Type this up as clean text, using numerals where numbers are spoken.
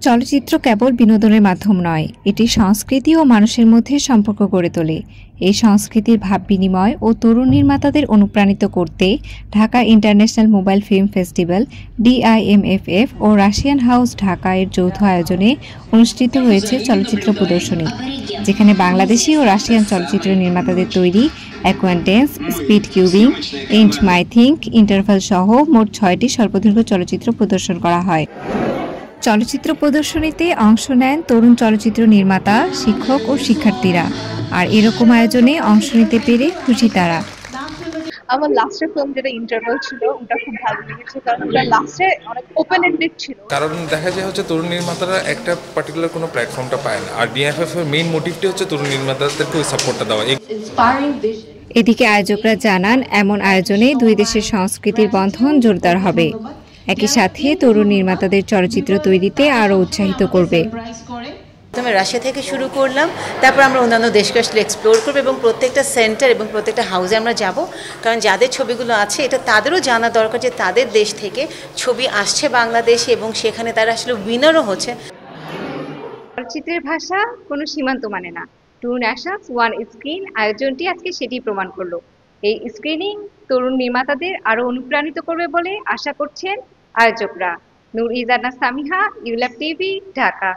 চলচ্চিত্র কেবল বিনোদনের মাধ্যম নয়, এটি সংস্কৃতি ও মানুষের মধ্যে সম্পর্ক গড়ে তোলে। এই সংস্কৃতির ভাব বিনিময় ও তরুণ নির্মাতাদের অনুপ্রাণিত করতে Dhaka international mobile film festival DIMFF ও রাশিয়ান হাউস ঢাকা এর যৌথ আয়োজনে অনুষ্ঠিত হয়েছে চলচ্চিত্র প্রদর্শনী, যেখানে বাংলাদেশি ও রাশিয়ান চলচ্চিত্র নির্মাতাদের তৈরি acquaintance, speed cubing, and my think, interval সহ মোট 6টি স্বল্পদৈর্ঘ্য চলচ্চিত্র প্রদর্শন করা হয়। চলচ্চিত্র প্রদর্শনীতে অংশ নেন তরুণ চলচ্চিত্র নির্মাতা, শিক্ষক ও শিক্ষার্থীরা। আর এরকম আয়োজনে অংশ নিতে পেরে খুশি তারা। আমার লাস্টের ফিল্ম যেটা ইন্টারভাল ছিল ওটা খুব ভালো লেগেছে, কারণ ওটা লাস্টে অনেক ওপেন এন্ডেড ছিল। কারণ দেখা যায় হচ্ছে তরুণ নির্মাতারা একটা পার্টিকুলার কোনো প্ল্যাটফর্মটা পায় না, আর DIMFF এর মেইন মোটিভটি হচ্ছে তরুণ নির্মাতাদেরকে ওই সাপোর্টটা দেওয়া। এদিকে আয়োজকরা জানান, এমন আয়োজনে দুই দেশের সংস্কৃতির বন্ধন জোরদার হবে, একই সাথে তরুণ নির্মাতাদের চলচ্চিত্র তৈরিতে আরও উৎসাহিত করবে। প্রথমে রাশিয়া থেকে শুরু করলাম, তারপর আমরা অন্যান্য দেশকে আসলে এক্সপ্লোর করবো এবং প্রত্যেকটা সেন্টার এবং প্রত্যেকটা হাউসে আমরা যাব, কারণ যাদের ছবিগুলো আছে এটা তাদেরও জানা দরকার যে তাদের দেশ থেকে ছবি আসছে বাংলাদেশে এবং সেখানে তারা আসলে উইনারও হচ্ছে। চলচ্চিত্রের ভাষা কোনো সীমান্ত মানে না। টু ন্যাশনস ওয়ান স্ক্রিন আয়োজনটি আজকে সেটি প্রমাণ করলো। এই স্ক্রিনিং তরুণ নির্মাতাদের আরো অনুপ্রাণিত করবে বলে আশা করছেন আয়োজকরা। নূর ইজানা সামিহা, ইউল্যাব টিভি, ঢাকা।